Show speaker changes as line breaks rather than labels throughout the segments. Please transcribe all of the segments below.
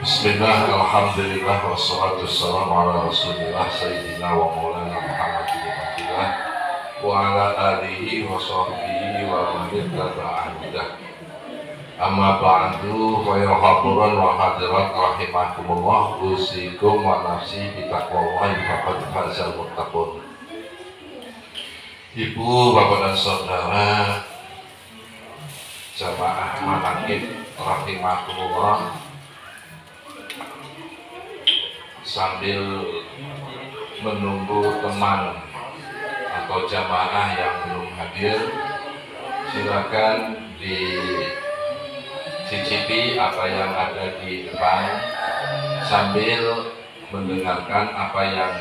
Bismillah, alhamdulillah, wassalatu wassalamu ala rasulillah Sayyidina wa maulana Muhammad bin Abdillah wa ala alihi wa sahbihi wa man ittaba'a hudah. Amma ba'du, fa ya hadirin wa hadirat rahimakumullah, usikum wa nafsi bi taqwallahi faqad fazal muttaqun. Ibu, bapak dan saudara jamaah manaqib rahimakumullah, sambil menunggu teman atau jamaah yang belum hadir, silakan dicicipi apa yang ada di depan sambil mendengarkan apa yang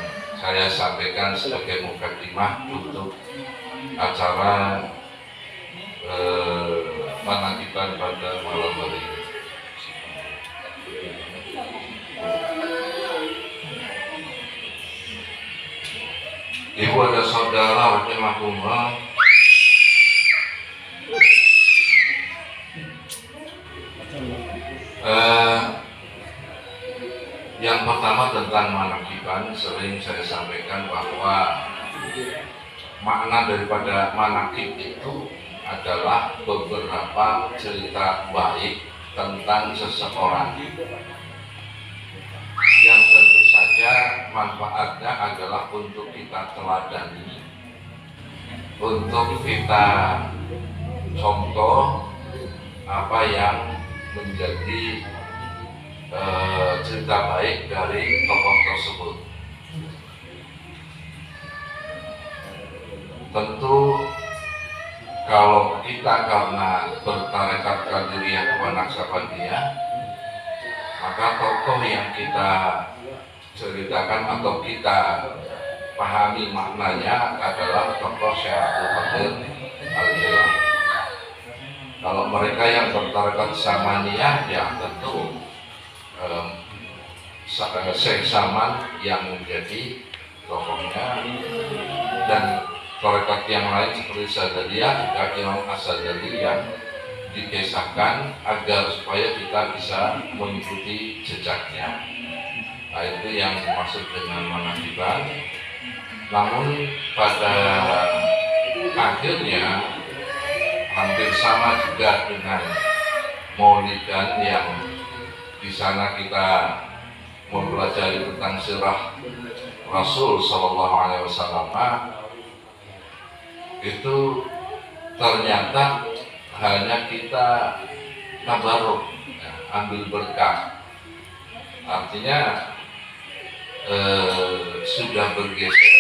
saya sampaikan sebagai mukadimah untuk acara penagiban pada malam hari ini. Ibu ada saudara rahimahullah, yang pertama tentang manakiban, sering saya sampaikan bahwa makna daripada manakib itu adalah beberapa cerita baik tentang seseorang yang tentu saja manfaatnya adalah untuk kita teladani, untuk kita contoh apa yang menjadi cerita baik dari tokoh tersebut. Tentu kalau kita karena bertarekat qadiriyah kepada Naqsabandiyah, maka tokoh yang kita ceritakan atau kita pahami maknanya adalah tokoh Syekh Abdul Qadir Al-Jilani. Kalau mereka yang bertarekat Samaniyah, ya tentu Syekh Saman yang menjadi tokohnya, dan tarekat yang lain seperti Sadzaliyah juga Imam As-Sadzali yang dikisahkan agar supaya kita bisa mengikuti jejaknya. Nah, itu yang dimaksud dengan manakiban. Namun pada akhirnya hampir sama juga dengan maulidan yang di sana kita mempelajari tentang sirah Rasul Sallallahu Alaihi Wasallam. Itu ternyata hanya kita tabaruk, ya, ambil berkah. Artinya sudah bergeser.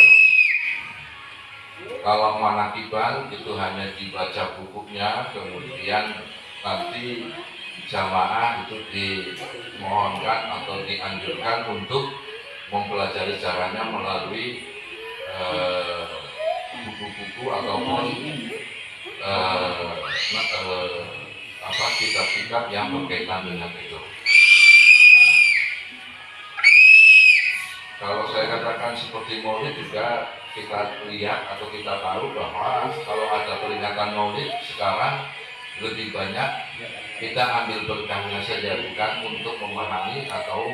Kalau manakiban itu hanya dibaca bukunya, kemudian nanti jamaah itu dimohonkan atau dianjurkan untuk mempelajari caranya melalui buku-buku ataupun kitab-kitab yang berkaitan dengan itu. Kalau saya katakan seperti maulid juga kita lihat atau kita tahu bahwa kalau ada peringatan maulid sekarang lebih banyak kita ambil berkahnya saja, bukan untuk memahami atau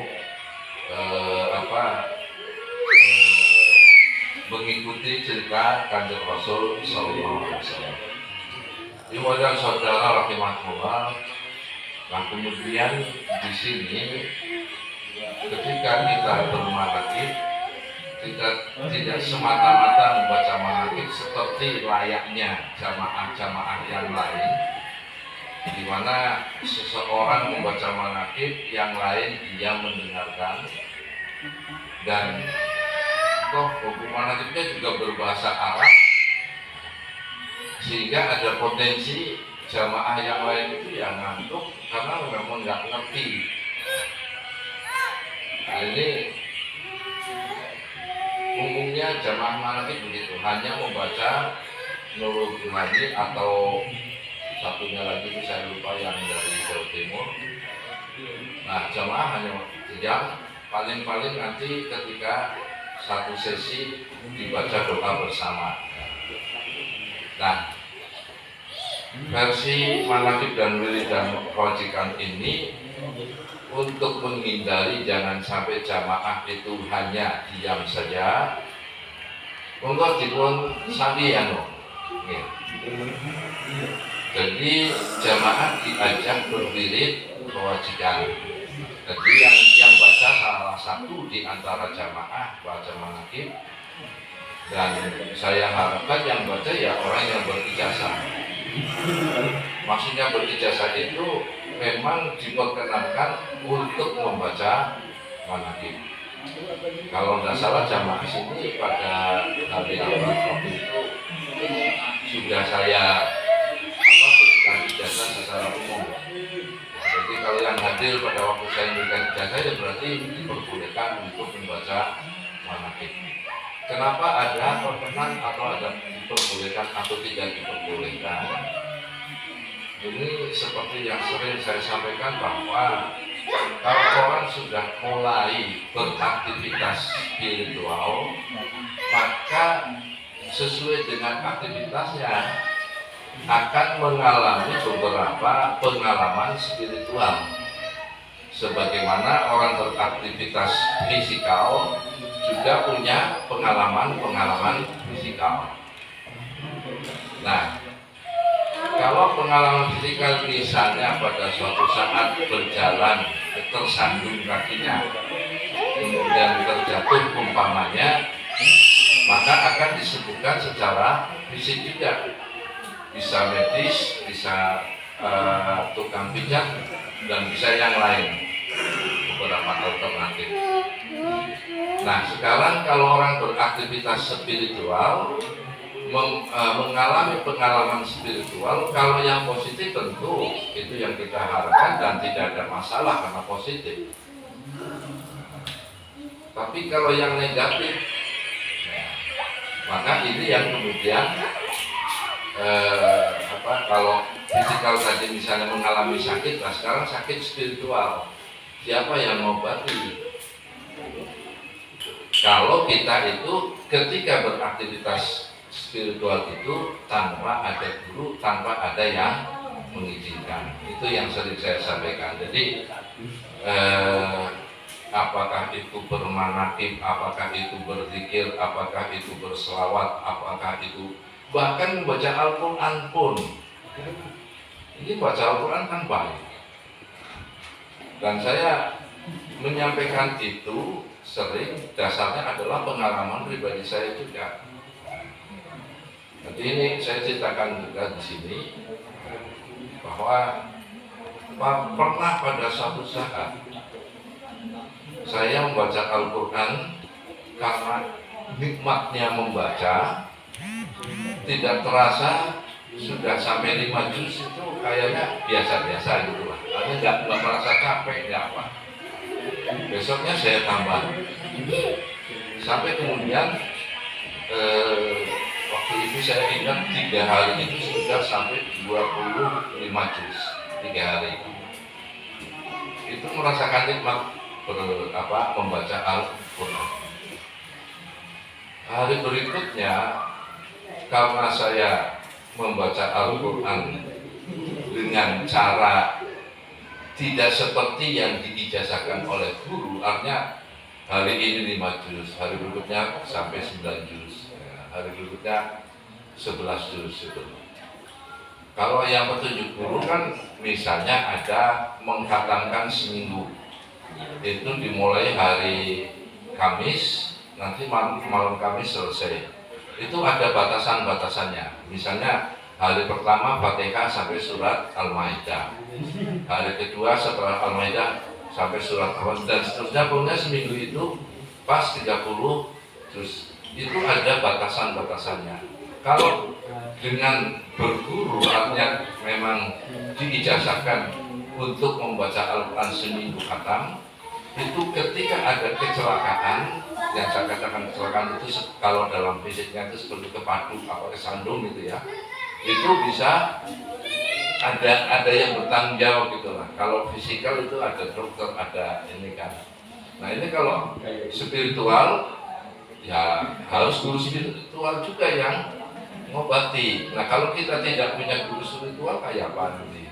mengikuti cerita Kanjeng Rasul Sallallahu Alaihi Wasallam. Ibu dan saudara rahimahullah, nah kemudian di sini ketika kita bermanakib, kita tidak semata-mata membaca manakib seperti layaknya jamaah-jamaah yang lain, di mana seseorang membaca manakib, yang lain dia mendengarkan, dan buku manakibnya juga berbahasa Arab, sehingga ada potensi jamaah yang lain itu yang ngantuk karena memang nggak ngerti. Nah, ini umumnya jamaah manakib begitu, hanya membaca Nurul Gimani atau satunya lagi itu saya lupa yang dari Jawa Timur. Nah, jamaah hanya sejam, paling-paling nanti ketika satu sesi dibaca doa bersama. Nah, versi manakib dan wiridan kewajiban ini untuk menghindari jangan sampai jamaah itu hanya diam saja, monggo dipun sami anu. Jadi jamaah diajak berwirid kewajiban. Jadi yang baca salah satu di antara jamaah baca manaqib, dan saya harapkan yang baca ya orang yang berijazah. Maksudnya berijazah itu memang diperkenankan untuk membaca manaqib. Kalau tidak salah jamaah sini pada hari awal waktu itu sudah saya berikan ijazah secara umum. Jadi kalau yang hadir pada waktu saya memberikan ijazah ya berarti diperbolehkan untuk membaca manaqib. Kenapa ada perkenan atau ada diperbolehkan atau tidak diperbolehkan? Ini seperti yang sering saya sampaikan bahwa kalau orang sudah mulai beraktivitas spiritual, maka sesuai dengan aktivitasnya akan mengalami beberapa pengalaman spiritual. Sebagaimana orang beraktivitas fisikal juga punya pengalaman fisikal. Nah, kalau pengalaman fisikal misalnya pada suatu saat berjalan tersandung kakinya kemudian terjatuh umpamanya, maka akan disebutkan secara fisik juga, bisa medis, bisa tukang pijat, dan bisa yang lain, beberapa alternatif. Nah, sekarang kalau orang beraktivitas spiritual mengalami pengalaman spiritual, kalau yang positif tentu itu yang kita harapkan dan tidak ada masalah karena positif. Tapi kalau yang negatif, maka ini yang kemudian kalau fisikal tadi misalnya mengalami sakit, nah sekarang sakit spiritual, siapa yang mengobati? Kalau kita itu ketika beraktivitas spiritual itu tanpa ada guru, tanpa ada yang mengizinkan. Itu yang sering saya sampaikan. Jadi apakah itu bermanaqib, apakah itu berzikir, apakah itu berselawat, apakah itu bahkan membaca Al-Quran pun. Ini baca Al-Quran kan baik. Dan saya menyampaikan itu sering dasarnya adalah pengalaman pribadi saya juga. Jadi ini saya ceritakan juga di sini bahwa pernah pada suatu saat saya membaca Al-Quran karena nikmatnya membaca, tidak terasa sudah sampai 5 juz itu kayaknya biasa-biasa gitu lah. Artinya nggak merasa capek ya apa. Besoknya saya tambah sampai kemudian waktu itu saya ingat 3 hari itu sudah sampai 25 juz 3 hari itu merasakan nikmat membaca Al-Quran. Hari berikutnya karena saya membaca Al-Quran dengan cara tidak seperti yang diijazahkan oleh guru, artinya hari ini 5 juz, hari berikutnya sampai 9 juz, hari berikutnya 11 juz itu. Kalau yang petunjuk guru kan misalnya ada menghatamkan seminggu, itu dimulai hari Kamis, nanti malam Kamis selesai. Itu ada batasan-batasannya. Misalnya hari pertama Fatihah sampai surat Al-Maidah, hari kedua setelah Al-Maidah sampai surat Al-Maidah, dan seterusnya. Pokoknya seminggu itu pas 30 juz. Itu ada batasan-batasannya. Kalau dengan berguru artinya memang diijazahkan untuk membaca Al-Quran seminggu khatam, itu ketika ada kecelakaan, yang saya katakan kecelakaan itu kalau dalam fisiknya itu seperti kepadu atau kesandung gitu ya, itu bisa ada yang bertanggung jawab gitu lah. Kalau fisikal itu ada dokter, ada ini kan. Nah ini kalau spiritual ya harus guru spiritual juga yang mengobati. Nah kalau kita tidak punya guru spiritual kayak apa nanti?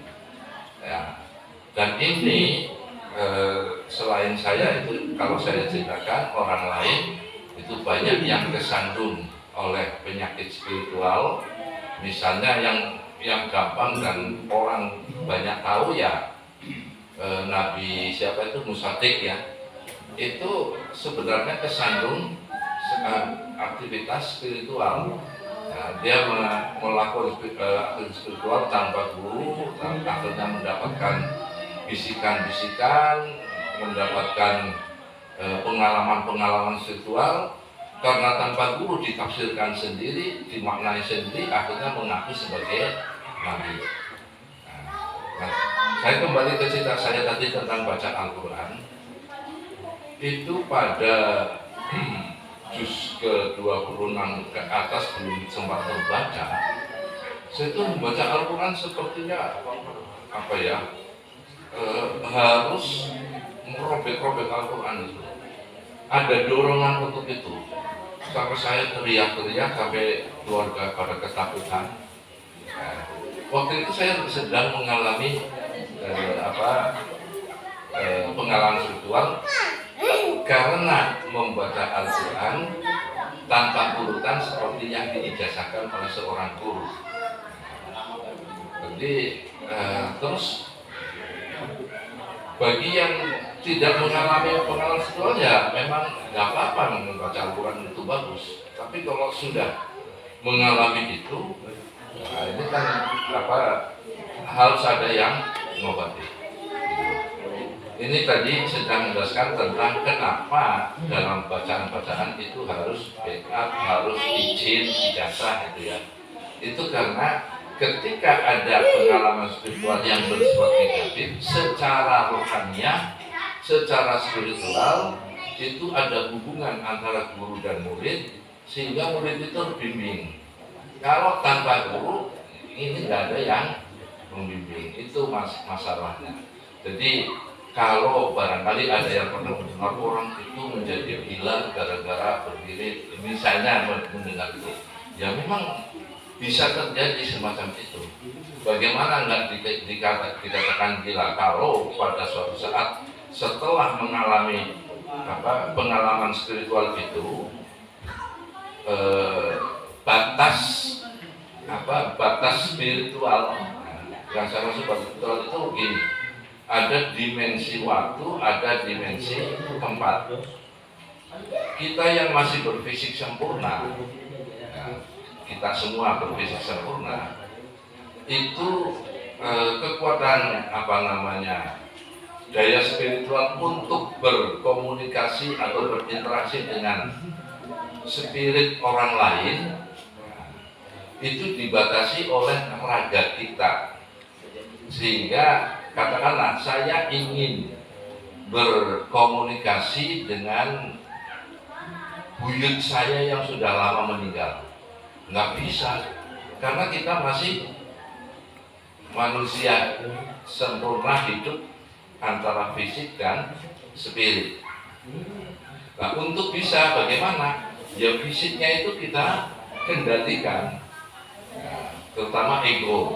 Ya. Dan ini selain saya itu, kalau saya ceritakan orang lain itu banyak yang kesandung oleh penyakit spiritual. Misalnya yang gampang dan orang banyak tahu ya, Nabi siapa itu, Musatik ya, itu sebenarnya kesandung aktivitas spiritual. Nah, dia melakukan aktivitas spiritual tanpa guru, akhirnya mendapatkan bisikan-bisikan, mendapatkan pengalaman-pengalaman spiritual. Karena tanpa guru ditafsirkan sendiri, dimaknai sendiri, akhirnya mengaku sebagai nabi. Nah, saya kembali ke cerita saya tadi tentang baca Al-Quran. Itu pada juz ke-26 ke atas belum sempat terbaca. Saya itu membaca Al-Quran sepertinya harus merobek-robek Al-Quran itu. Ada dorongan untuk itu. Sampai saya teriak-teriak sampai keluarga pada ketakutan. Waktu itu saya sedang mengalami pengalaman spiritual karena membaca Al-Quran tanpa urutan seperti yang diijazahkan oleh seorang guru. Jadi terus bagi yang tidak mengalami pengalaman spiritual ya memang nggak apa-apa membaca Al-Quran itu bagus. Tapi kalau sudah mengalami itu, nah ini kan harus ada yang mengobati. Ini tadi sedang menjelaskan tentang kenapa dalam bacaan-bacaan itu harus backup, harus izin, ijazah itu ya. Itu karena ketika ada pengalaman spiritual yang bersifat negatif, secara rohaniah, secara spiritual itu ada hubungan antara guru dan murid sehingga murid itu terbimbing. Kalau tanpa guru ini nggak ada yang membimbing, itu masalahnya. Jadi kalau barangkali ada yang pernah mendengar orang itu menjadi gila gara-gara berdiri, misalnya mendengar itu, ya memang bisa terjadi semacam itu. Bagaimana nggak dikatakan gila kalau pada suatu saat setelah mengalami pengalaman spiritual itu batas spiritual yang saya maksud batas spiritual itu begini, ada dimensi waktu, ada dimensi tempat. Kita yang masih berfisik sempurna, kita semua berfisik sempurna, itu kekuatan daya spiritual untuk berkomunikasi atau berinteraksi dengan spirit orang lain itu dibatasi oleh raga kita. Sehingga katakanlah saya ingin berkomunikasi dengan buyut saya yang sudah lama meninggal, nggak bisa, karena kita masih manusia sempurna hidup antara fisik dan spirit. Nah, untuk bisa bagaimana? Ya fisiknya itu kita kendalikan, terutama ego.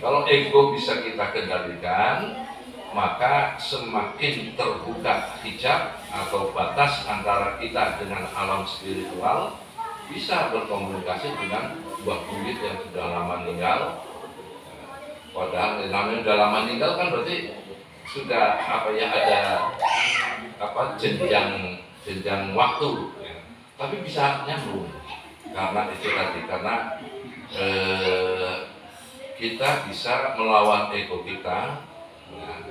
Kalau ego bisa kita kendalikan, maka semakin terbuka hijab atau batas antara kita dengan alam spiritual, bisa berkomunikasi dengan buah buyut yang sudah lama meninggal. Padahal namanya sudah lama meninggal kan berarti sudah ada jenjang waktu, ya. Tapi bisa nyambung karena itu tadi, karena kita bisa melawan ego kita. Nah,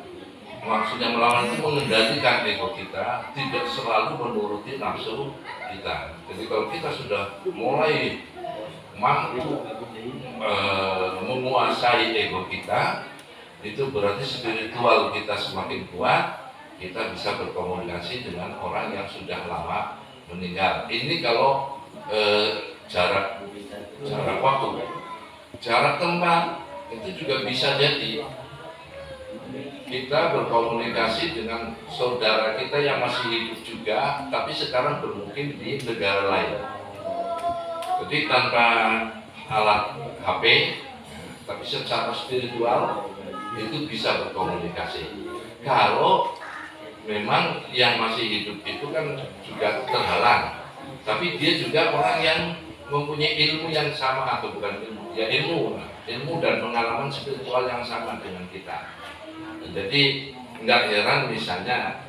maksudnya melawan itu mengendalikan ego kita, tidak selalu menuruti nafsu kita. Jadi kalau kita sudah mulai mampu menguasai ego kita, itu berarti spiritual kita semakin kuat, kita bisa berkomunikasi dengan orang yang sudah lama meninggal. Ini kalau jarak waktu, jarak tempat itu juga bisa jadi kita berkomunikasi dengan saudara kita yang masih hidup juga, tapi sekarang bermukim di negara lain. Jadi tanpa alat HP, tapi secara spiritual itu bisa berkomunikasi. Kalau memang yang masih hidup itu kan juga terhalang, tapi dia juga orang yang mempunyai ilmu yang sama, atau bukan ilmu, ya ilmu dan pengalaman spiritual yang sama dengan kita. Jadi nggak heran misalnya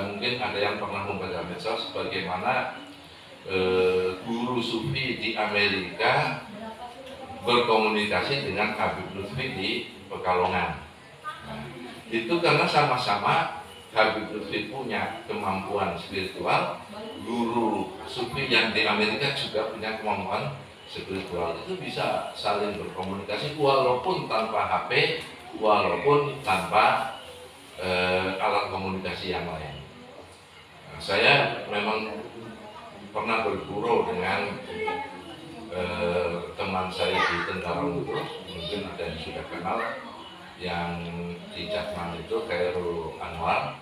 mungkin ada yang pernah membaca medsos bagaimana guru sufi di Amerika berkomunikasi dengan Habib Lutfi di Pekalongan. Itu karena sama-sama Habib Lutfi punya kemampuan spiritual, guru sufi yang di Amerika juga punya kemampuan spiritual. Itu bisa saling berkomunikasi walaupun tanpa HP, walaupun tanpa alat komunikasi yang lain. Nah, saya memang pernah berguru dengan teman saya di Tentara itu, mungkin ada yang sudah kenal, yang di Jakman itu, Khairul Anwar.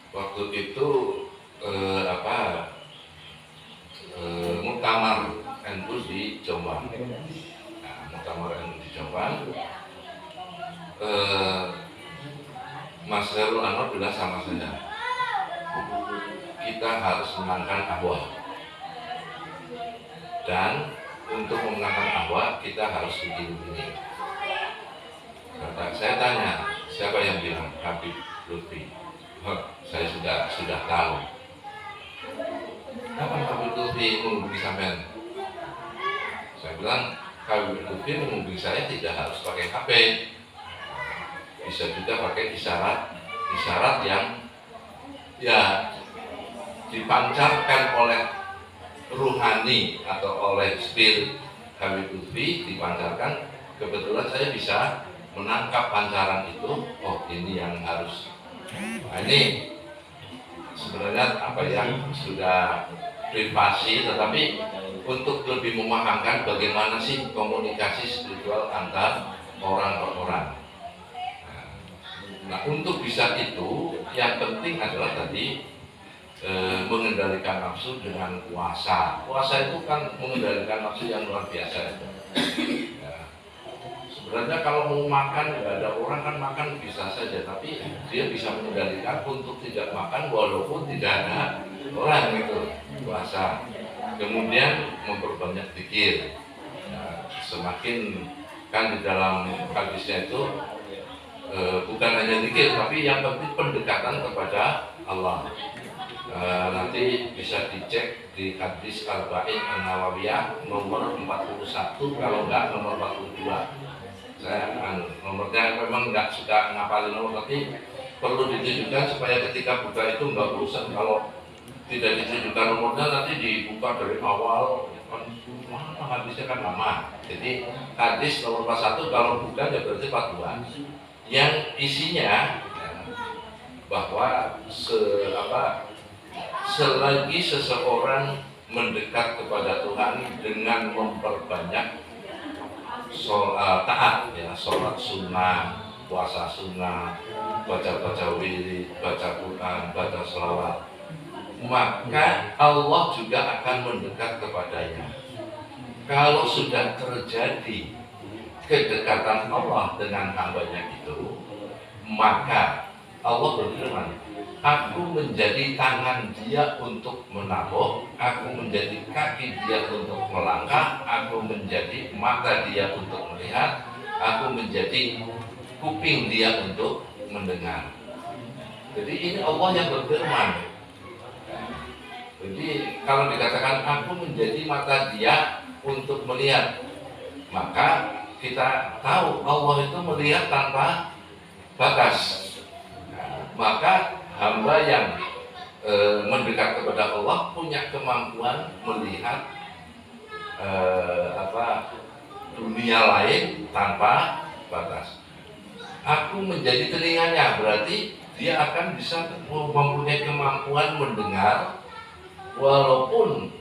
Waktu itu muktamar NU di Jombang. Nah, muktamar NU di Jombang, Mas Khairul Anwar bilang sama saya, kita harus menangkan ahwa, dan untuk memenangkan ahwa kita harus begini-begini. Saya tanya, siapa yang bilang? Habib Lutfi. Saya sudah tahu. Kapan Habib Lutfi menghubungi sampean? Saya bilang, Habib Lutfi menghubungi saya tidak harus pakai HP, bisa juga pakai isyarat yang ya dipancarkan oleh ruhani atau oleh spirit Habib Lutfi, dipancarkan. Kebetulan saya bisa menangkap pancaran itu. Oh, ini yang harus. Nah, ini sebenarnya apa yang sudah privasi, tetapi untuk lebih memahamkan bagaimana sih komunikasi spiritual antar orang per orang. Nah, untuk bisa itu yang penting adalah tadi mengendalikan nafsu dengan puasa. Puasa itu kan mengendalikan nafsu yang luar biasa. Ya. Sebenarnya kalau mau makan, ada orang kan makan bisa saja, tapi dia bisa mengendalikan untuk tidak makan walaupun tidak ada orang itu. Puasa. Kemudian memperbanyak zikir. Ya, semakin kan di dalam hadisnya itu bukan hanya zikir, tapi yang penting pendekatan kepada Allah. Nanti bisa dicek di hadis Arba'in An-Nawawiyah nomor 41, kalau enggak nomor 42. Saya nomornya memang enggak suka ngapalin nomor, tapi perlu ditunjukkan supaya ketika buka itu enggak bosan. Kalau tidak ditunjukkan nomornya nanti dibuka dari awal, mana hadisnya kan lama. Jadi hadis nomor 41 kalau bukan ya berarti 42. Yang isinya bahwa selagi seseorang mendekat kepada Tuhan dengan memperbanyak taat, ya, sholat sunnah, puasa sunnah, baca wirid, baca Quran, baca sholawat, maka Allah juga akan mendekat kepadanya. Kalau sudah terjadi kedekatan Allah dengan hambanya itu, maka Allah berfirman, aku menjadi tangan dia untuk menabuh, aku menjadi kaki dia untuk melangkah, aku menjadi mata dia untuk melihat, aku menjadi kuping dia untuk mendengar. Jadi ini Allah yang berfirman. Jadi kalau dikatakan aku menjadi mata dia untuk melihat, maka kita tahu Allah itu melihat tanpa batas. Maka hamba yang mendekat kepada Allah punya kemampuan melihat dunia lain tanpa batas. Aku menjadi telinganya, berarti dia akan bisa mempunyai kemampuan mendengar walaupun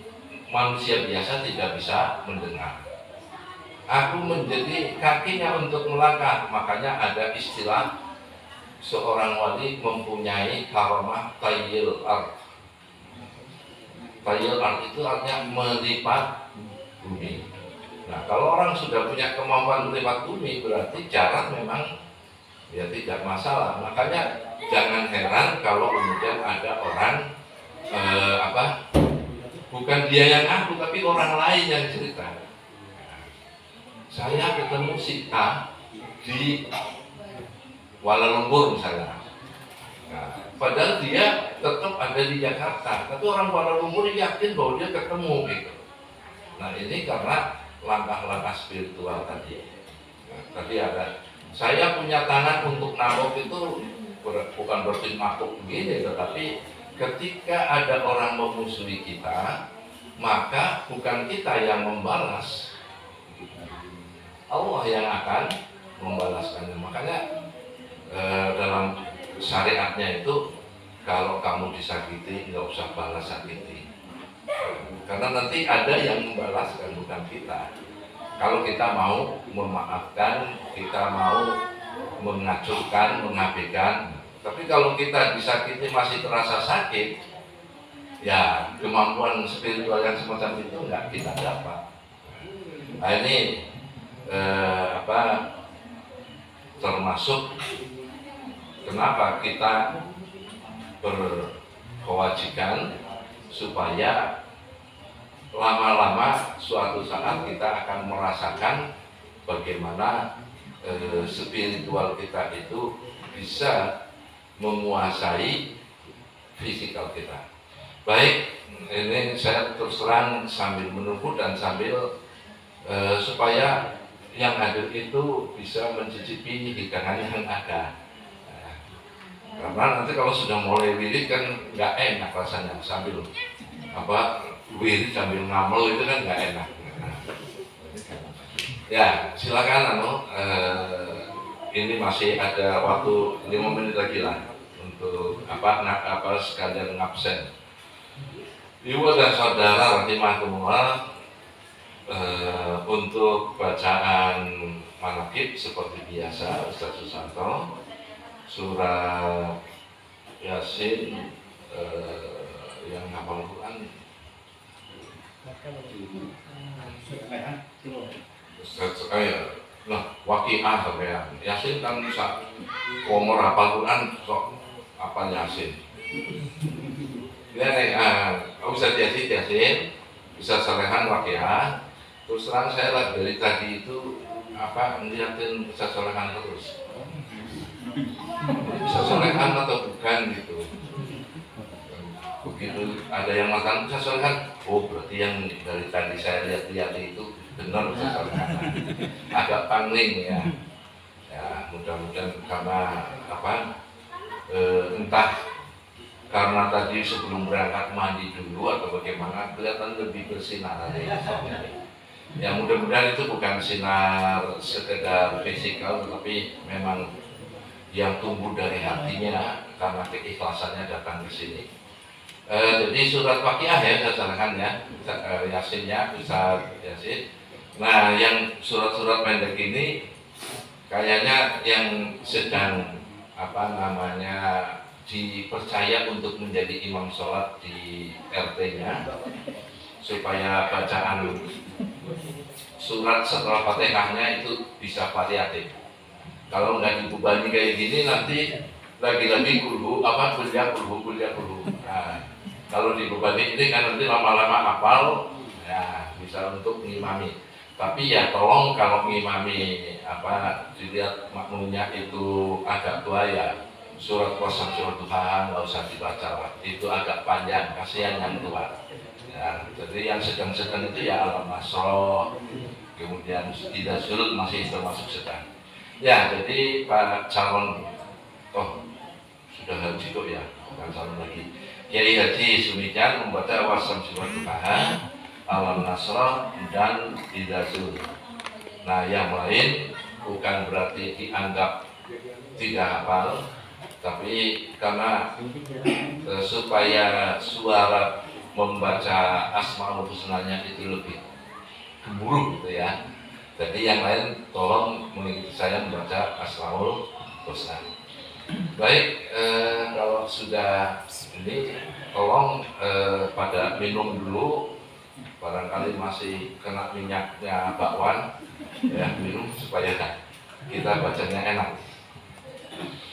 manusia biasa tidak bisa mendengar. Aku menjadi kakinya untuk melangkah, makanya ada istilah seorang wali mempunyai karamah tayyil ard. Tayyil ard itu artinya melipat bumi. Nah, kalau orang sudah punya kemampuan melipat bumi, berarti jarak memang ya tidak masalah. Makanya jangan heran kalau kemudian ada orang bukan dia yang ngaku tapi orang lain yang cerita. Saya ketemu si A di Kuala Lumpur misalnya. Nah, padahal dia tetap ada di Jakarta, tapi orang Kuala Lumpur yakin bahwa dia ketemu gitu. Nah ini karena langkah-langkah spiritual tadi. Nah, tadi ada, saya punya tangan untuk nabok itu bukan berarti nabok begini, tetapi ketika ada orang memusuhi kita, maka bukan kita yang membalas, Allah yang akan membalaskannya. Makanya dalam syariatnya itu kalau kamu disakiti nggak usah balas sakiti, karena nanti ada yang membalaskan, bukan kita. Kalau kita mau memaafkan, kita mau mengacurkan, mengabaikan. Tapi kalau kita disakiti masih terasa sakit, ya kemampuan spiritual yang semacam itu nggak kita dapat. Nah ini termasuk kenapa kita berkewajiban supaya lama-lama suatu saat kita akan merasakan bagaimana spiritual kita itu bisa menguasai fisikal kita. Baik, ini saya terus terang sambil menunggu dan sambil supaya yang hadir itu bisa mencicipi hidangan yang ada. Karena nanti kalau sudah mulai wirid kan nggak enak rasanya sambil wirid sambil ngamel itu kan nggak enak. Ya silakan ini masih ada waktu 5 menit lagi lah untuk sekalian ngabsen. Ibu dan saudara rahimakumullah, untuk bacaan manaqib seperti biasa Ustaz Susanto, surah Yasin, yang hafal Quran Waqiah sampean. Yasin kan bisa umur hafal Quran sok apa Yasin. Ya Ustaz Yasin bisa salehan Waqiah. Terus terang saya lagi dari tadi itu ngeliatin bisa salehan terus. Bisa solehan atau bukan gitu. Begitu ada yang makan bisa solehan, oh berarti yang dari tadi saya lihat-lihat itu benar bisa solehan. Agak pangling ya. Ya mudah-mudahan karena entah karena tadi sebelum berangkat mandi dulu atau bagaimana kelihatan lebih bersinar hari ini. Ya mudah-mudahan itu bukan sinar sekedar fisikal, tetapi memang yang tumbuh dari hatinya karena keikhlasannya datang ke sini. Jadi surat Waqiah ya saya sarankan ya, Yasinnya bisa Yasin. Nah yang surat-surat pendek ini kayaknya yang sedang dipercaya untuk menjadi imam sholat di RT-nya supaya bacaan surat setelah Fatihahnya itu bisa variatif. Kalau nggak dibebani kayak gini nanti lagi-lagi kuliah. Nah, kalau dibebani ini kan nanti lama-lama hafal, ya bisa untuk mengimami. Tapi ya tolong kalau mengimami dilihat makmumnya itu agak tua ya surat Qasam surat Tuhan nggak usah dibaca lah. Itu agak panjang, kasihan yang tua. Ya, jadi yang sedang-sedang itu ya Al-Masroh, kemudian tidak surut masih termasuk sedang. Ya, jadi Pak calon sudah haji kok ya, bukan calon lagi. Kiai Haji Sumijan membaca Wasam Surat Tuhan, Al-Nasrah dan tidak surut. Nah, yang lain bukan berarti dianggap tidak hafal, tapi karena supaya suara membaca Asmaul Husnanya itu lebih gemuruh gitu ya. Jadi yang lain tolong mengikuti saya membaca Asmaul Husna. Baik, kalau sudah ini tolong pada minum dulu, barangkali masih kena minyaknya bakwan ya, minum supaya kita bacanya enak.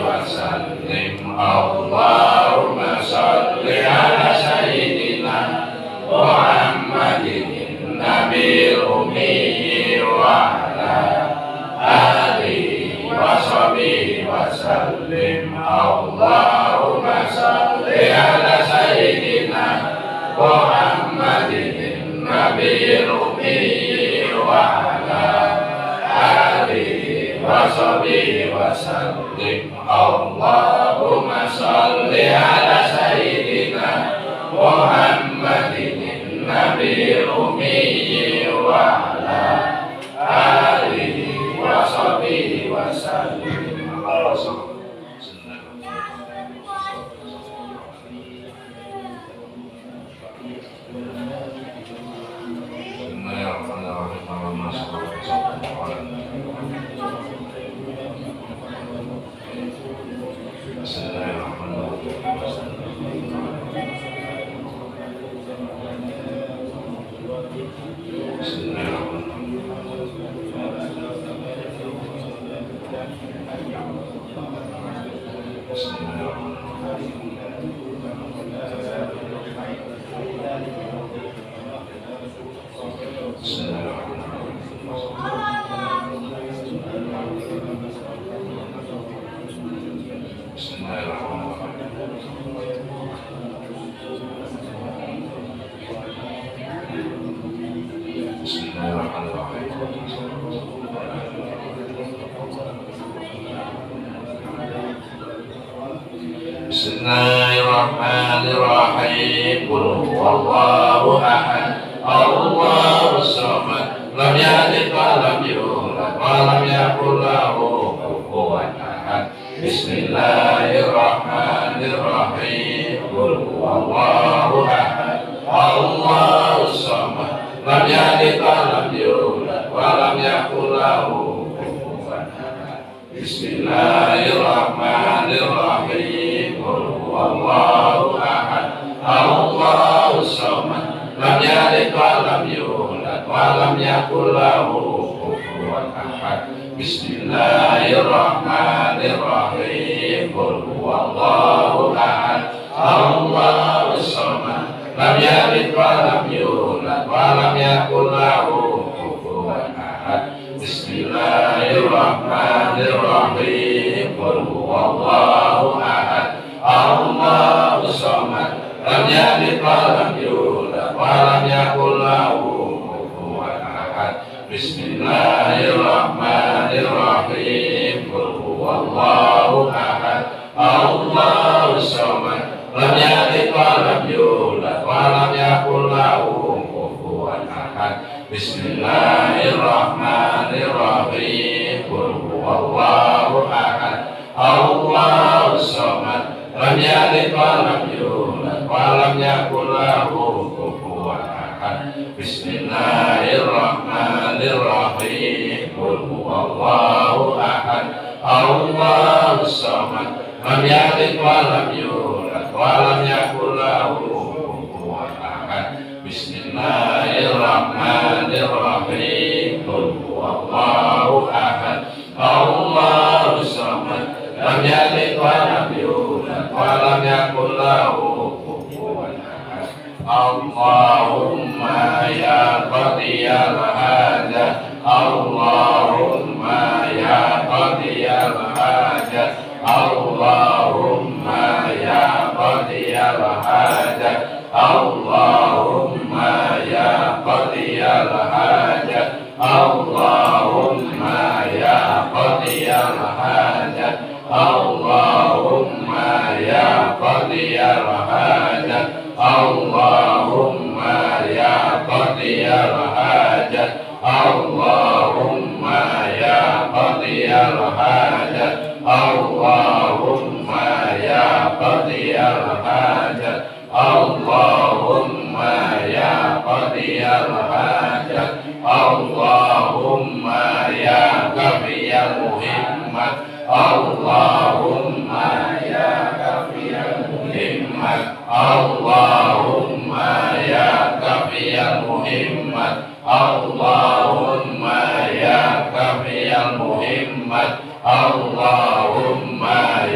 وسلم اللهم صل على سيدنا محمد النبي الأمي وعلى آله وصحبه وسلم اللهم صل على سيدنا محمد النبي الأمي وعلى آله وصحبه وسلم اللهم صل على سيدنا محمد النبي الأمي وعلى آله وصحبه وسلم. Bismillahirrahmanirrahim. Qul huwallahu ahad, Allahus samad, lam yalid wa lam yulad wa lam yakul lahu kufuwan ahad. Bismillahirrahmanirrahim. Qul huwallahu ahad, Allahus samad, lam yalid wa lam yulad wa lam yakul lahu kufuwan ahad. Bismillahirrahmanirrahim. Allahu ahad, Allahus samad, lam yalid wa lam yulad wa lam yakul lahu kufuwan ahad. Bismillahirrahmanirrahim. Qul huwallahu ahad, Allahus samad, lam yalid wa lam yulad wa lam yakul lahu kufuwan ahad. Bismillahirrahmanirrahim. Qul huwallahu ahad, Allahus samad, lam yalid wa lam yulad wa lam yakul lahu kufuwan ahad. Bismillahirrahmanirrahim. Qul huwallahu ahad, Allahus samad, lam yalid wa lam yulad wa lam yakul lahu kufuwan ahad. Bismillahirrahmanirrahim. Qul huwallahu ahad, Allahus samad, lam yalid wa lam yulad wa lam yakul lahu kufuwan ahad. Bismillahirrahmanirrahim. Qul huwallahu ahad, Allahus samad, lam yalid wa lam yulad wa lam yakul lahu kufuwan ahad. Bismillahirrahmanirrahim. Qul huwallahu ahad, Allahus samad, lam yalid wa lam yulad wa lam yakul lahu kufuwan ahad. Allahumma ya qadiyal hajat, Allahumma ya qadiyal hajat, Allahumma ya qadiyal hajat, Allahumma ya qadiyal hajat, Allahumma ya qadiyal hajat, Allahumma ya qadiyal hajat, Allahumma ya qadiyal hajat, Allahumma ya qadiyal hajat, Allahumma ya qadiyal hajat, Allahumma ya qadiyal hajat, Allahumma ya kafiyal muhimmat, Allahumma ya kafiyal muhimmat, Allahumma ya kafiyal muhimmat, Allahumma ya kafiyal muhimmat, Allahumma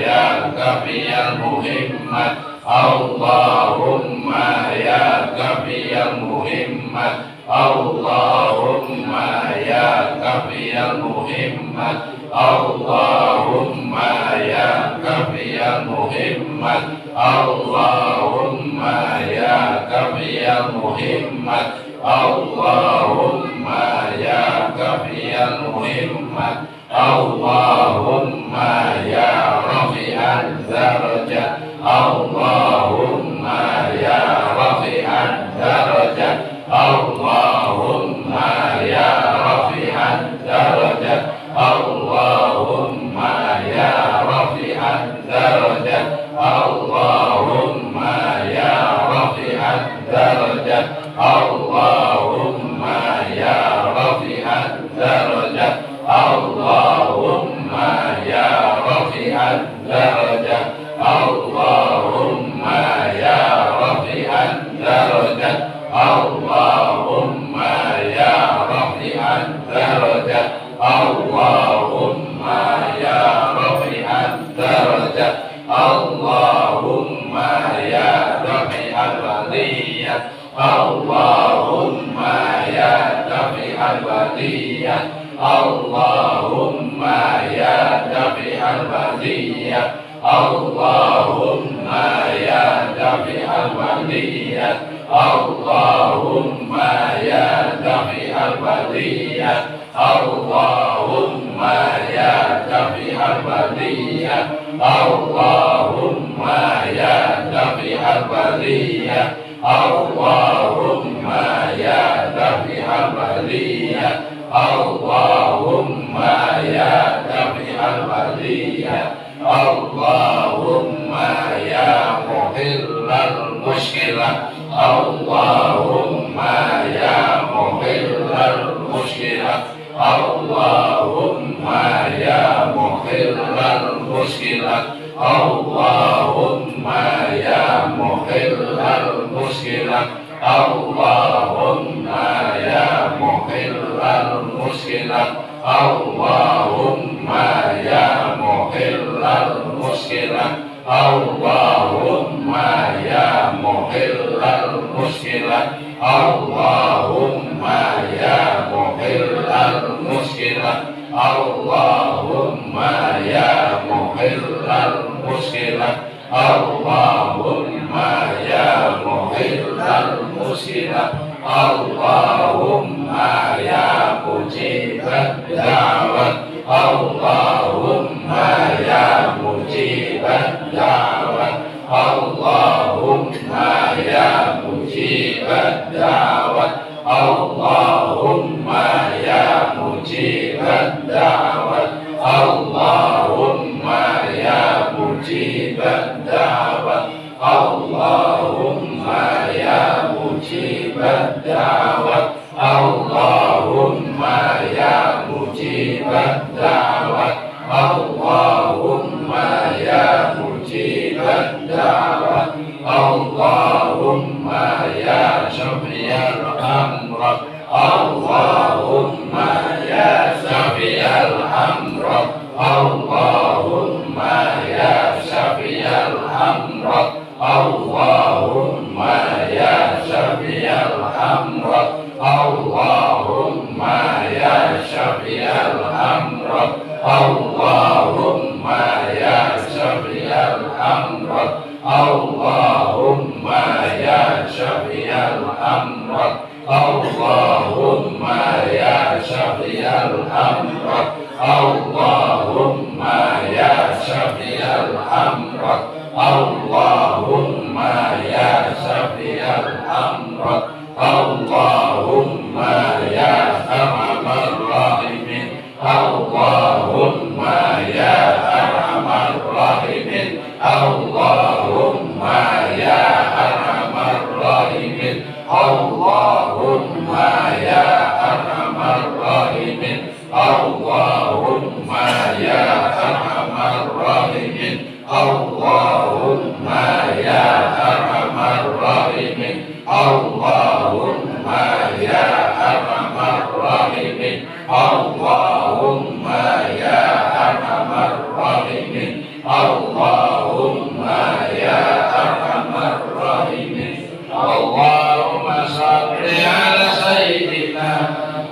kafiyal muhimmat, Allahumma ya kafiyal muhimmat, Allahumma ya kafiyal muhimmat, Allahumma ya kafiyal muhimmat, Allahumma ya kafiyal muhimmat, Allahumma ya kafiyal muhimmat, Allahumma ya rafi'an darajat, Allahumma ya rafi'an darajat, Allahumma ya rafi'an darajat, Allahumma ya rafi'an darajat, Allahumma ya rafi'an darajat, Allahumma ya rafi'an darajat, Allahumma ya rafi'an darajat, Allahumma ya rafi'an darajat, Allahumma ya rafi'an darajat, Allahumma ya rafi'an darajat, Allahumma ya rafi'al waliyat, Allahumma ya rafi'al waliyat, Allahumma ya rafi'al waliyat, Allahumma ya rafi'al waliyat, Allahumma ya rafi'al waliyat, Allahumma ya rafi'al waliyat, Allahumma ya rafi'al waliyat, Allahumma ya rafi'al waliyat, Allahumma ya rafi'al waliyat, Allahumma ya muhillal muskilah, Allahumma ya muhillal muskilah, Allahumma ya muhillal muskilah, Allahumma ya muhillal muskilah, Allahumma ya muhillal muskilah, Allahumma ya muhillal muskilah, Allahumma ya muhillal muskilah, Allahumma ya muhillal muskilah, Allahumma ya muhillal muskilah, Allahumma ya muhillal muskilah, Allahumma ya mujibad da'wat, Allahumma ya mujibad da'wat, Allahumma ya mujibad da'wat, Allahumma ya mujibad da'wat, Allahumma ya mujibad da'wat, Allahumma ya mujibad da'wat, Allahumma ya mujibad da'wat, Allahumma ya mujibad da'wat, Allahumma ya syafiyal amrat, Allahumma ya syafiyal amrat, Allahumma ya syafiyal amrat, Allahumma ya syafiyal amrat, Allahumma ya syafiyal amrat, Allahumma ya syafiyal amrat, Allahumma ya syafiyal amrat, Allahumma ya syafiyal amrat, Allahumma ya syafiyal amrat, Allahumma ya syafiyal amrat, Allahumma ya arhamar rahimin, Allahumma ya arhamar rahimin, Allahumma ya arhamar rahimin, Allahumma ya arhamar rahimin, Allahumma ya arhamar rahimin, Allahumma ya arhamar rahimin, Allahumma ya arhamar rahimin, Allahumma ya arhamar rahimin, Allahumma Allahumma ya arhamar rahimin. Allahumma salli ala sayyidina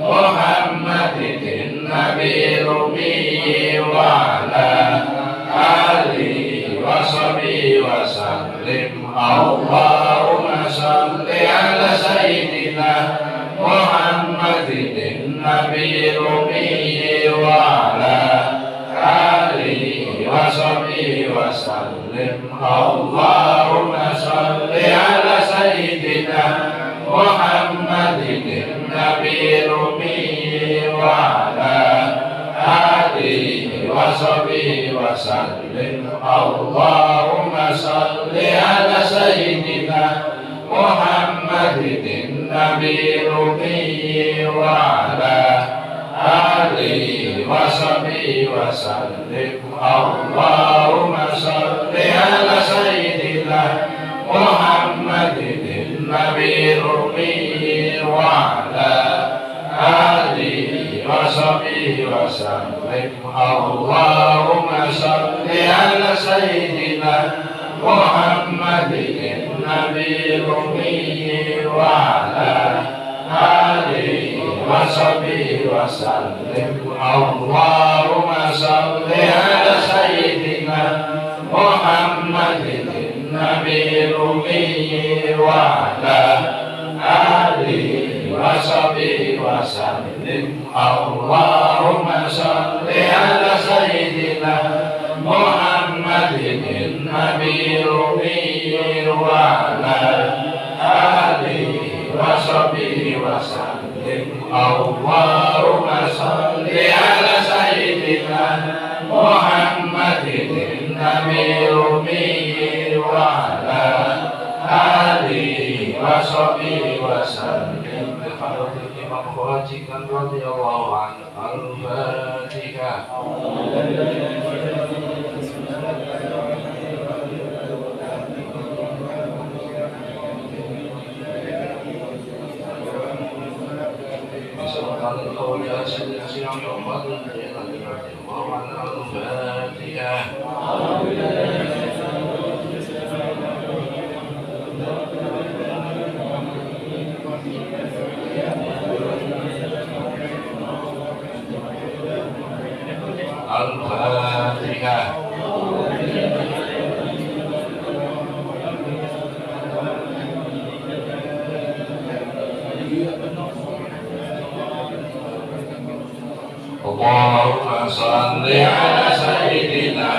Muhammadin nabiyil ummi wa ala alihi wa sahbihi wa sallim. Allahumma salli ala sayyidina Muhammadin nabiyil ummi wa ala alihi wa sahbihi wa sallim. Allahumma salli ala sayyidina Muhammadin nabiyil ummi wa ala alihi wa sahbihi wa sallim. Allahumma salli ala sayyidina Muhammadin nabiyil ummi wa ala alihi wa sahbihi wa sallim. Allahumma salli ala sayyidina Muhammadin nabiyil ummi wa ala alihi wa sahbihi wa sallim. Allahumma salli ala sayyidina Muhammadin nabiyil ummi wa ala alihi wa sahbihi wa sallim. Allahumma salli ala sayyidina Muhammadin nabiyil ummi wa ala alihi wa sahbihi wa sallim. Allahumma salli ala sayyidina Muhammadin nabiyil ummi wa ala alihi wa sahbihi wa sallim. Allahumma salli ala sayyidina Muhammadin nabiyil ummi wa ala alihi wa sahbihi wa sallim. Al-Fatihah. Imam Khawajikan radhiyallahu anhu. Al-Fatihah. Al-Fatihah. Allahumma salli ala sayyidina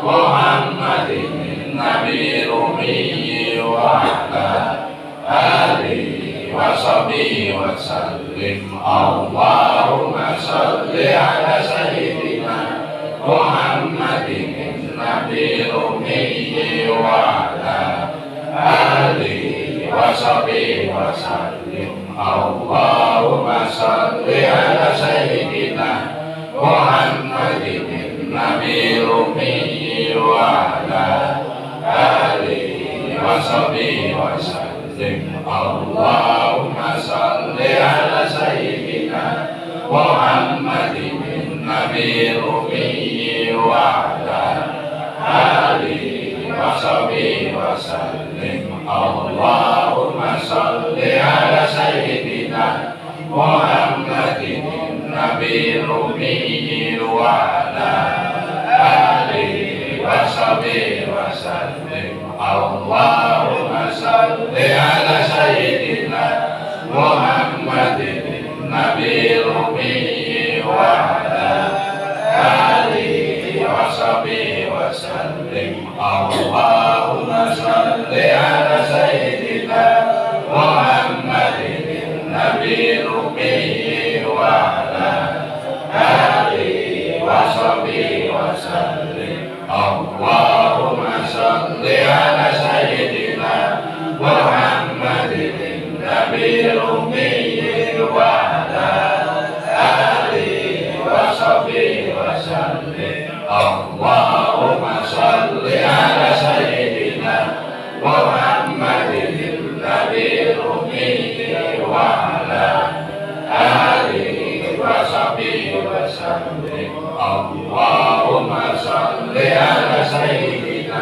Muhammadin nabiyil ummi wa ala alihi wa sahbihi wa sallim. Allahumma salli ala sayyidina Muhammadin nabiyil ummi wa ala alihi wa sahbihi wa sallim. Allahumma salli ala sayyidina Muhammadin nabiyil ummi wa ala alihi wa sahbihi wa sallim. Allahumma salli ala sayyidina Muhammadin nabiyil ummi wa ala alihi wa sahbihi wa sallim. Allahumma salli ala sayyidina Muhammadin nabiyil ummi wa ala alihi wa sahbihi wa sallim. Allahumma salli ala sayyidina Muhammadin nabiyil ummi wa ala alihi wa sahbihi wa sallim. Allahumma salli ala sayyidina Muhammadin nabiyil ummi wa ala alihi wa sahbihi wa sallim. Allahumma salli ala sayyidina Muhammadin nabiyil ummi wa ala alihi wa sahbihi wa sallim. Allahumma salli ala sayyidina Muhammadin nabiyil ummi wa ala alihi wa sahbihi wa sallim. Allahumma salli ala sayyidina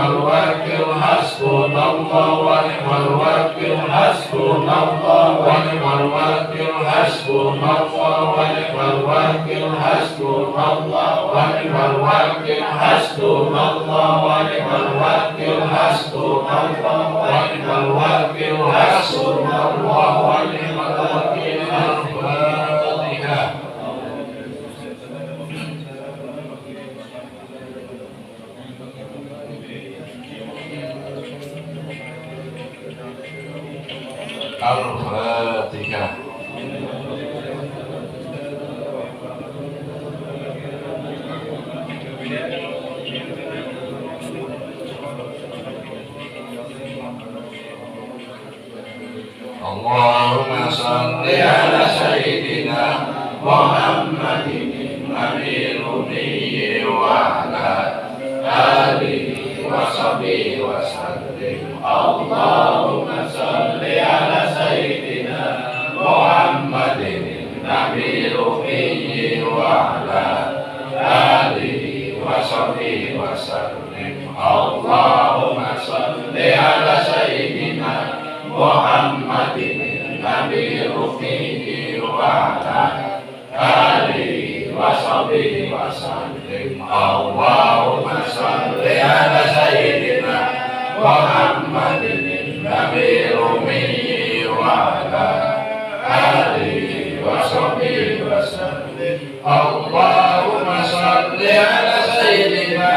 ni'mal wakil, hasbunallah wa ni'mal wakil, hasbunallah wa ni'mal wakil, hasbunallah wa ni'mal wakil, hasbunallah wa ni'mal wakil, hasbunallah wa ni'mal wakil, hasbunallah wa ni'mal wakil, hasbunallah wa ni'mal wakil. Al-Fatihah. Allahumma salli ala sayyidina Muhammadin nabiyil ummi wa ala alihi wa sahbihi wa sallim. Allahumma salli ala sayyidina Muhammadin nabiyil ummi wa ala alihi wa sahbihi wa sallim. Allahumma salli ala sayyidina Muhammadin nabiyil ummi wa ala alihi wa sahbihi wa sallim. Allahumma salli ala sayyidina Muhammadin nabiyil ummi wa ala alihi wa sahbihi wa sallim. Allahumma salli ala sayyidina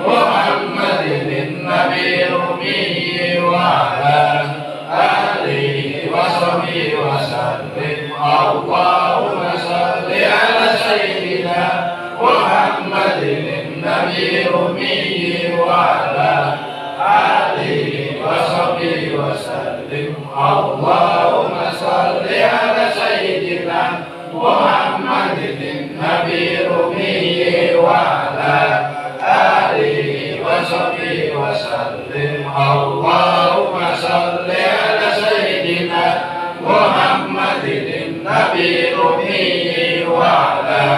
Muhammadin nabiyil ummi wa ala alihi wa sahbihi wa sallim. Allahumma salli ala sayyidina Muhammadin nabiyil ummi wa ala alihi wa sahbihi wa sallim. Allahumma salli ala sayyidina Muhammadin nabiyil ummi wa ala alihi wa sahbihi wa sallim. Allahumma salli ala sayyidina Muhammadin nabiyil ummi wa ala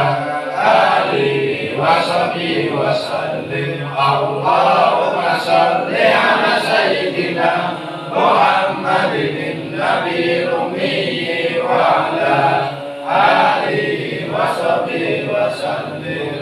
alihi wa sahbihi wa sallim. Allahumma salli ala sayyidina Muhammadin nabiyil ummi wa ala alihi wa sahbihi wa sallim.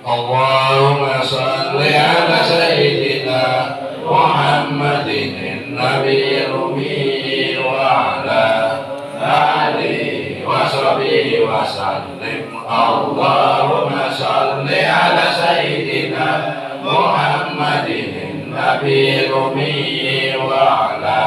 Allahumma salli ala sayyidina Muhammadin nabiyil ummi wa ala alihi wa sahbihi wa sallim. Allahumma salli ala sayyidina Muhammadin nabiyil ummi wa ala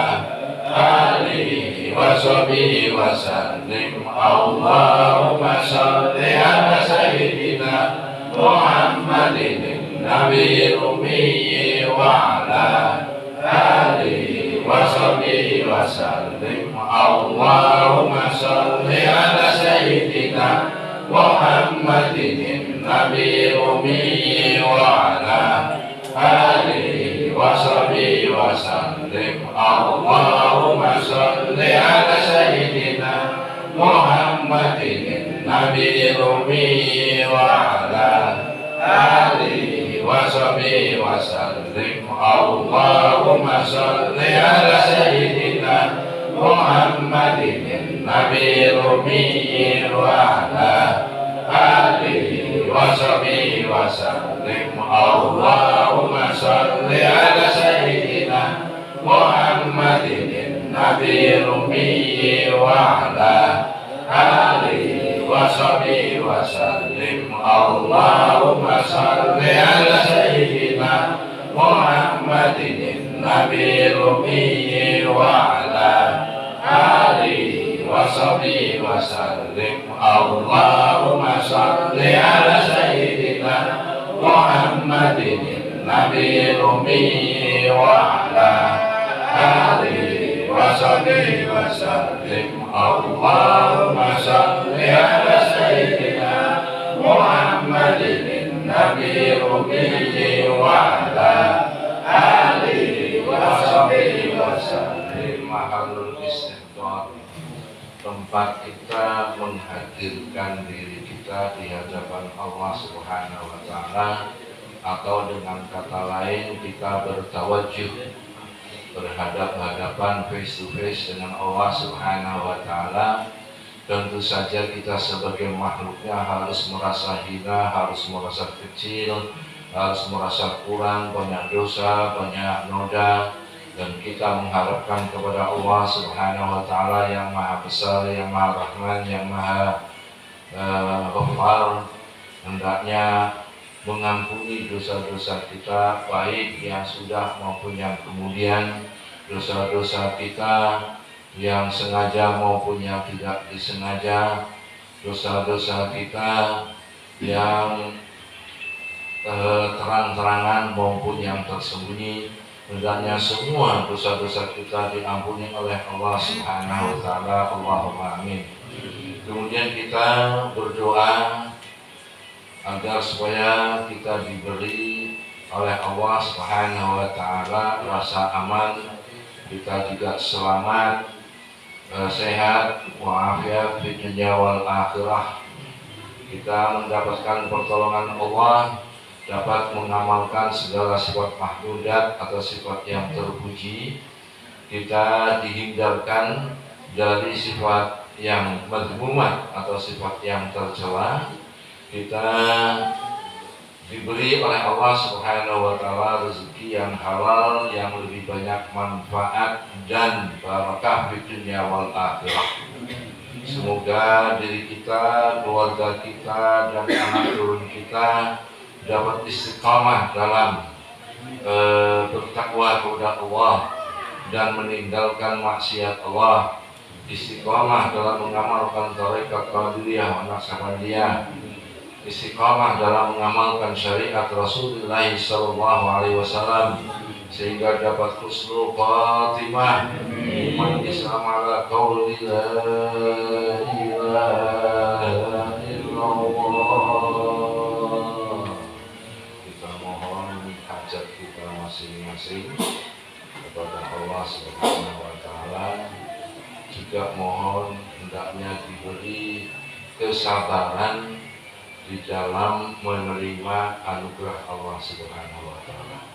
alihi wa sahbihi wa sallim. Allahumma salli ala sayyidina Muhammadin nabiyil ummi wa ala alihi wa sahbihi wa sallim. Allahumma salli ala sayyidina Muhammadin nabiyil ummi wa ala alihi wa sahbihi wa sallim. Allahumma salli ala sayyidina Muhammadin nabiyil ummi wa ala alihi wa sahbihi wa sallim. Allahumma salli ala sayyidina Muhammadin nabiyil ummi wa ala alihi wa sahbihi wa sallim. Allahumma salli ala sayyidina Muhammadin nabiyil ummi wa ala alihi wa sahbihi wa sallim. Allahumma salli ala sayyidina Muhammadin nabiyil ummi wa ala alihi wa sahbihi wa sallim. Allahumma salli ala sayyidina Muhammadin nabiyil ummi wa ala alihi wa sahbihi wa sallim. Allahumma salli ala sayyidina Muhammadin Nabi Ummi wa ala alihi wa sahbihi wa sallim. Mahallul istighfar, tempat kita menghadirkan diri kita di hadapan Allah Subhanahu wa taala, atau dengan kata lain kita bertawajuh, berhadap-hadapan face to face dengan Allah Subhanahu wa taala. Tentu saja kita sebagai makhluknya harus merasa hina, harus merasa kecil, harus merasa kurang, banyak dosa, banyak noda, dan kita mengharapkan kepada Allah Subhanahu wa taala yang Maha Besar, yang Maha Rahman, yang Maha Ghaffar, hendaknya mengampuni dosa-dosa kita, baik yang sudah maupun yang kemudian, dosa-dosa kita yang sengaja maupun yang tidak disengaja, dosa-dosa kita yang terang-terangan maupun yang tersembunyi. Hendaknya semua dosa-dosa kita diampuni oleh Allah Subhanahu wa taala. Allahumma amin. Kemudian kita berdoa agar supaya kita diberi oleh Allah Subhanahu wa taala rasa aman, kita juga selamat, sehat walafiat di dunia wal akhirah, kita mendapatkan pertolongan Allah, dapat mengamalkan segala sifat mahmudat atau sifat yang terpuji, kita dihindarkan dari sifat yang madhmumat atau sifat yang tercela, kita diberi oleh Allah Subhanahu wa taala rezeki yang halal, yang lebih banyak manfaat dan barakah di dunia wal akhirah. Semoga diri kita, keluarga kita, dan anak turun kita dapat istiqamah dalam bertakwa kepada Allah dan meninggalkan maksiat Allah, istiqamah dalam mengamalkan tarekat Qadiriyah wa Naqsabandiyah, istiqamah dalam mengamalkan syariat Rasulullah sallallahu alaihi wasallam, sehingga dapat husnul khatimah, iman Islam ala qauli la ilaha illallah. Kita mohon hajat kita masing-masing kepada Allah Subhanahu wa taala, juga mohon hendaknya diberi kesabaran di dalam menerima anugerah Allah Subhanahu wa taala.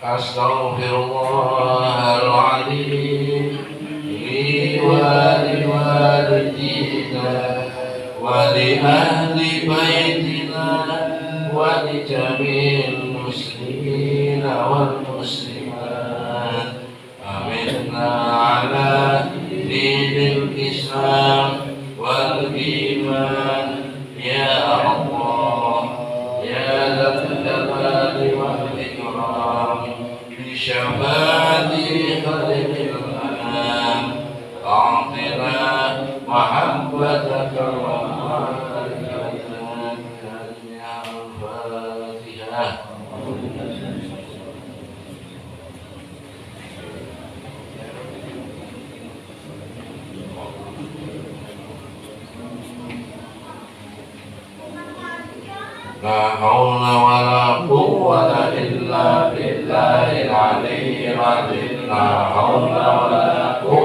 Astaghfirullahaladzim li wa li walidina wa li ahli baitina wa li jami'il muslimina wal muslimat. Aminna ala dinil Islam wal iman ya Allah ya Dzal Jalali wal Ikram. Syafati khalil anam, a'tina mahabbataka wa ma'rifatan ya al-Fatihah. La haula wa la quwwata illa billahil aliyyil azim. La haula wa la quwwata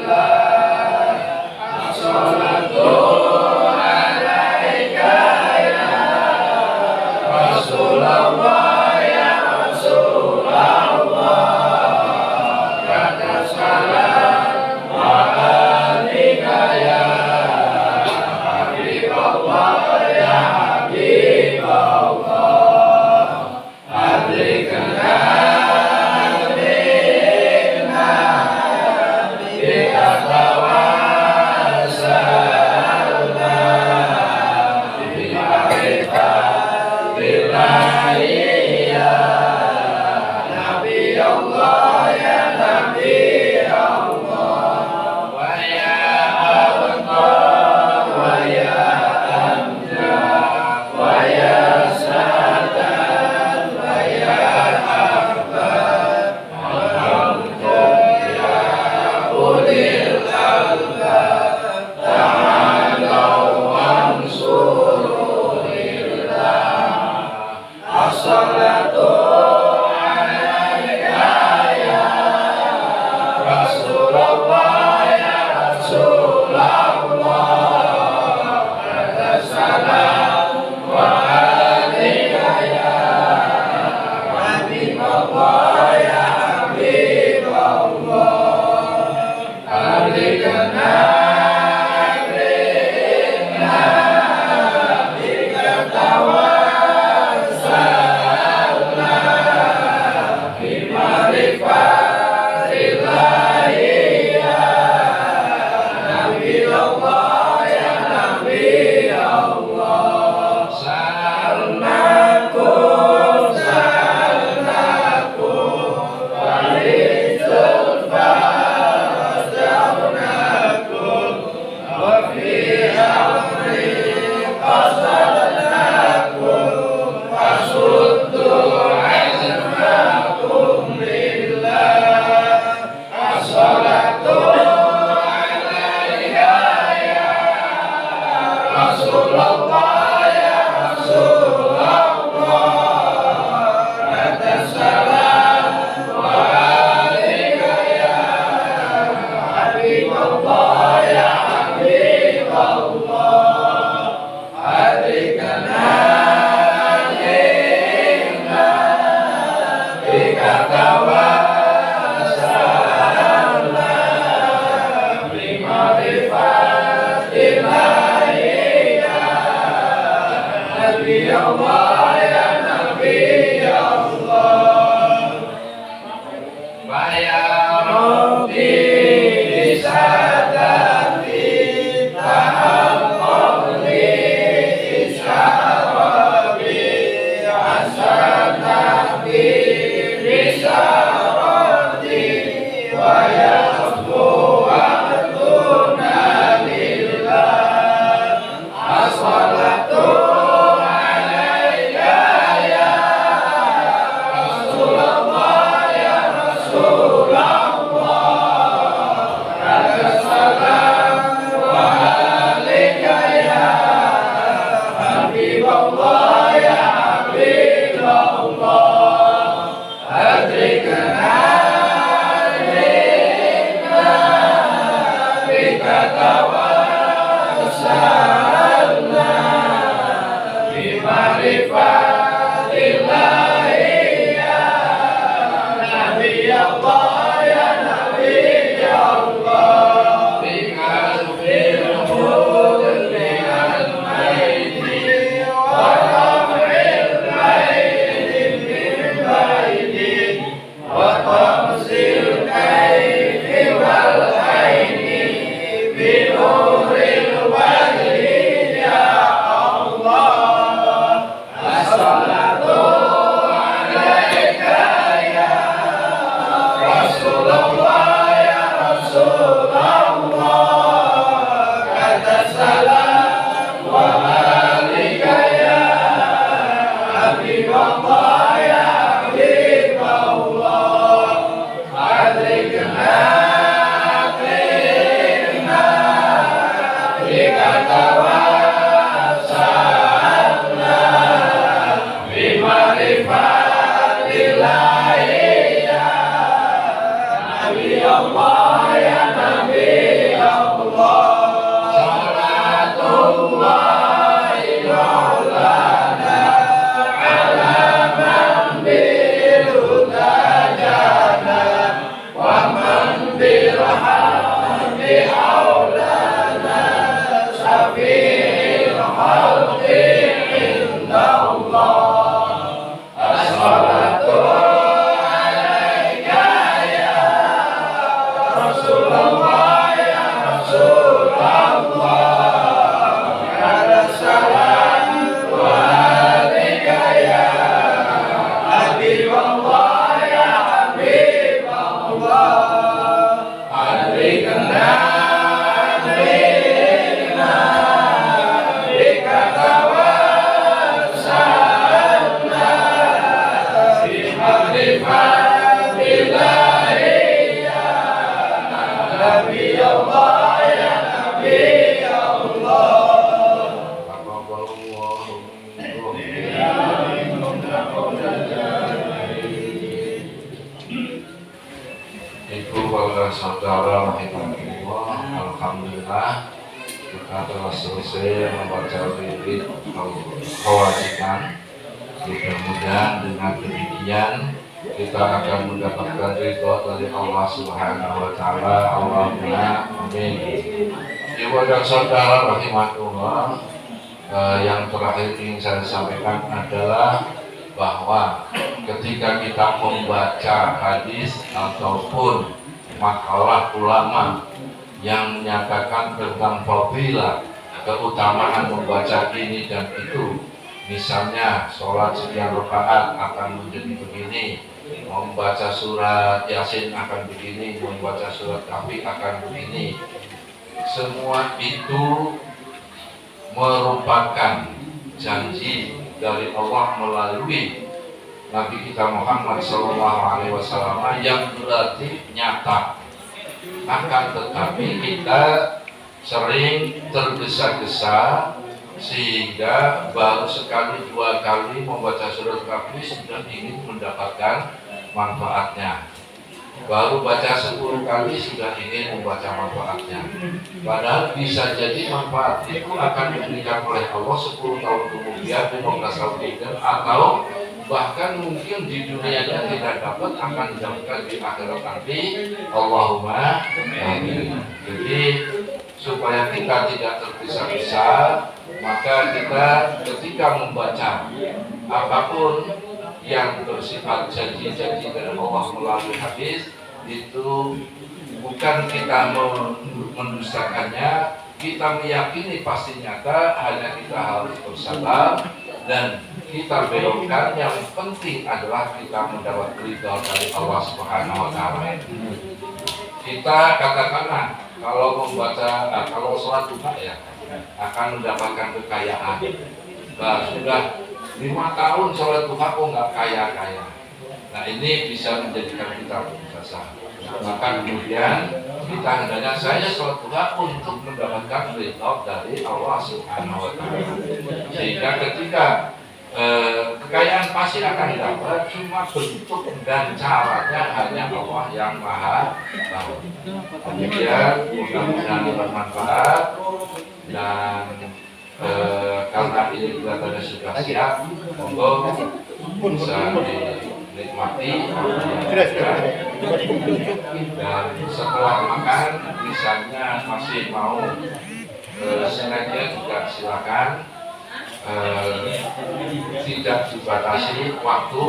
ya Rabbi bisadati tahaqqaq li isyarati hasanati bisarati wa yasbu waqtuna lillah as-salatu alaika ya Rasulullah ya Rasulullah salam wa alaika ya Habibullah ya Habibullah adrikna bika tawassalna bima'rifatillah ya Nabi Allah ya Nabi Allah bika fil hudri al-maiti wa raf'il maiti min baiti wa tamsil kaifi wal aini binuril wajhi ya Allah as-salatu alaika ya Rasulullah ya Rasulullah kata salam wa alaika ya Habibullah ya Habibullah adrikna bika tawassalna bima'rifatillah ya Nabi Allah ya Nabi Allah salatullahi maulana ala man bilhuda jana wa man birhamdi aulana syafi'il khalqi indallah as-salatu alaika ya Rasulullah ya Rasulullah ada salam wa alaika ya Habibullah ya Habibullah adrikna bika tawassalna bima'rifatillah ya Nabi Allah ya Nabi Allah Ibu para saudara rahimahullah, alhamdulillah kita telah selesai membaca wirid kewajiban. Mudah-mudahan dengan demikian kita akan mendapatkan ridho dari Allah Subhanahu wa taala. Allahumma amin. Ibu dan saudara rahimahullah, yang terakhir ingin saya sampaikan adalah bahwa ketika kita membaca hadis ataupun makalah ulama yang menyatakan tentang fadilah, keutamaan membaca ini dan itu, misalnya sholat sekian rakaat akan menjadi begini, membaca surat Yasin akan begini, membaca surat Kahfi akan begini, semua itu merupakan janji dari Allah melalui Nabi kita Muhammad SAW yang berarti nyata. Akan tetapi kita sering tergesa-gesa sehingga baru sekali dua kali membaca surat Kahfi sudah ingin mendapatkan manfaatnya. Baru baca 10 kali sudah ingin membaca manfaatnya. Padahal bisa jadi manfaat itu akan diberikan oleh Allah 10 tahun kemudian, 15 tahun kemudian, atau bahkan mungkin di dunianya tidak dapat, akan didapatkan di akhirat nanti. Allahumma amin. Jadi supaya kita tidak tergesa-gesa, maka kita ketika membaca apapun yang bersifat janji-janji dari Allah melalui hadis, itu bukan kita mendustakannya, kita meyakini pasti nyata, hanya kita harus bersabar dan kita belokkan. Yang penting adalah kita mendapat ridha dari Allah Subhanahu wa taala. Kita katakanlah kalau kalau sholat duha ya akan mendapatkan kekayaan. Nah, sudah 5 tahun sholat duha kok nggak kaya-kaya. Nah, ini bisa menjadikan kita putus asa. Maka kemudian kita hendaknya saya sholat duha untuk mendapatkan ridha dari Allah Subhanahu wa taala. Sehingga ketika kekayaan pasti akan dapat, cuma bentuk dan caranya hanya Allah yang maha tahu. Kemudian mudah-mudahan bermanfaat dan karena ini kelihatannya sudah siap, monggo bisa dinikmati dan setelah makan misalnya masih mau snacknya juga silakan. Tidak dibatasi waktu,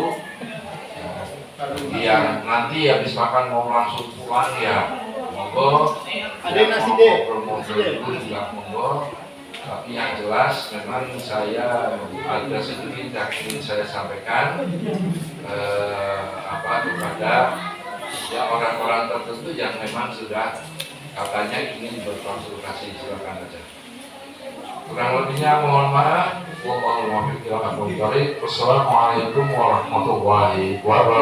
yang nanti habis makan mau langsung pulang ya monggo, ada nasi deh itu juga monggo. Tapi yang jelas memang saya ada sedikit yang ingin saya sampaikan kepada ya orang-orang tertentu yang memang sudah katanya ingin berkonsultasi, silakan aja. Kurang lebihnya mohon maaf. Wassalamualaikum warahmatullahi wabarakatuh.